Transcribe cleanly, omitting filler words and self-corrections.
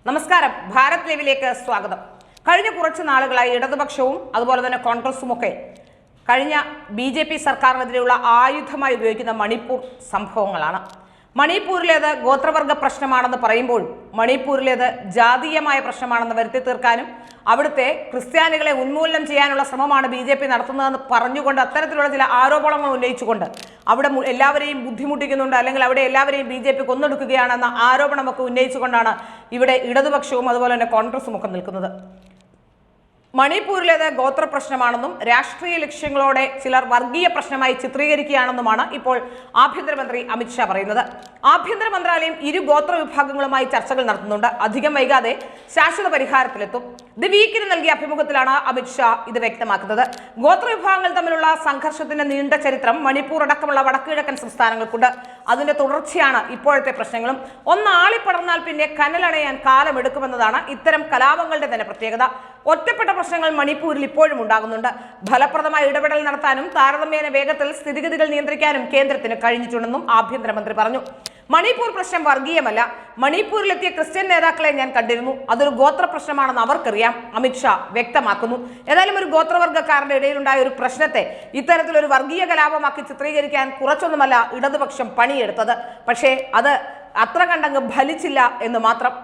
നമസ്കാരം, ഭാരത് ലൈവിലേക്ക് സ്വാഗതം. കഴിഞ്ഞ കുറച്ച് നാളുകളായി ഇടതുപക്ഷവും അതുപോലെ തന്നെ കോൺഗ്രസുമൊക്കെ കഴിഞ്ഞ BJP സർക്കാരിനെതിരെയുള്ള ആയുധമായി ഉപയോഗിക്കുന്ന മണിപ്പൂർ സംഭവങ്ങളാണ്. മണിപ്പൂരിലേത് ഗോത്രവർഗ പ്രശ്നമാണെന്ന് പറയുമ്പോൾ മണിപ്പൂരിലേത് ജാതീയമായ പ്രശ്നമാണെന്ന് വരുത്തി തീർക്കാനും അവിടുത്തെ ക്രിസ്ത്യാനികളെ ഉന്മൂലനം ചെയ്യാനുള്ള ശ്രമമാണ് BJP നടത്തുന്നതെന്ന് പറഞ്ഞുകൊണ്ട് അത്തരത്തിലുള്ള ചില ആരോപണങ്ങൾ ഉന്നയിച്ചുകൊണ്ട് അവിടെ എല്ലാവരെയും ബുദ്ധിമുട്ടിക്കുന്നുണ്ട്, അല്ലെങ്കിൽ അവിടെ എല്ലാവരെയും BJP കൊന്നൊടുക്കുകയാണെന്ന ആരോപണമൊക്കെ ഉന്നയിച്ചുകൊണ്ടാണ് ഇവിടെ ഇടതുപക്ഷവും അതുപോലെ തന്നെ കോൺഗ്രസും ഒക്കെ നിൽക്കുന്നത്. മണിപ്പൂരിലേത് ഗോത്ര പ്രശ്നമാണെന്നും രാഷ്ട്രീയ ലക്ഷ്യങ്ങളോടെ ചിലർ വർഗീയ പ്രശ്നമായി ചിത്രീകരിക്കുകയാണെന്നുമാണ് ഇപ്പോൾ ആഭ്യന്തരമന്ത്രി അമിത്ഷാ പറയുന്നത്. ആഭ്യന്തര മന്ത്രാലയം ഇരു ഗോത്ര വിഭാഗങ്ങളുമായി ചർച്ചകൾ നടത്തുന്നുണ്ട്. അധികം വൈകാതെ ശാശ്വത പരിഹാരത്തിലെത്തും. ദി വീക്കിന് നൽകിയ അഭിമുഖത്തിലാണ് അമിത്ഷാ ഇത് വ്യക്തമാക്കുന്നത്. ഗോത്ര വിഭാഗങ്ങൾ തമ്മിലുള്ള സംഘർഷത്തിന്റെ നീണ്ട ചരിത്രം മണിപ്പൂർ അടക്കമുള്ള വടക്കുകിഴക്കൻ സംസ്ഥാനങ്ങൾക്കുണ്ട്. അതിന്റെ തുടർച്ചയാണ് ഇപ്പോഴത്തെ പ്രശ്നങ്ങളും. ഒന്നാളിപ്പടർന്നാൽ പിന്നെ കനലണയാൻ കാലമെടുക്കുമെന്നതാണ് ഇത്തരം കലാപങ്ങളുടെ തന്നെ പ്രത്യേകത. ഒറ്റപ്പെട്ട പ്രശ്നങ്ങൾ മണിപ്പൂരിൽ ഇപ്പോഴും ഉണ്ടാകുന്നുണ്ട്. ഫലപ്രദമായ ഇടപെടൽ നടത്താനും താരതമ്യേന വേഗത്തിൽ സ്ഥിതിഗതികൾ നിയന്ത്രിക്കാനും കേന്ദ്രത്തിന് കഴിഞ്ഞിട്ടുണ്ടെന്നും ആഭ്യന്തരമന്ത്രി പറഞ്ഞു. മണിപ്പൂർ പ്രശ്നം വർഗീയമല്ല. മണിപ്പൂരിലെത്തിയ ക്രിസ്ത്യൻ നേതാക്കളെ ഞാൻ കണ്ടിരുന്നു. അതൊരു ഗോത്ര പ്രശ്നമാണെന്ന് അവർക്കറിയാം, അമിത്ഷാ വ്യക്തമാക്കുന്നു. ഏതായാലും ഒരു ഗോത്രവർഗ്ഗക്കാരുടെ ഇടയിലുണ്ടായ ഒരു പ്രശ്നത്തെ ഇത്തരത്തിലൊരു വർഗീയ കലാപമാക്കി ചിത്രീകരിക്കാൻ കുറച്ചൊന്നുമല്ല ഇടതുപക്ഷം പണിയെടുത്തത്. പക്ഷേ അത് അത്ര കണ്ടങ്ങ് ഫലിച്ചില്ല എന്ന് മാത്രം.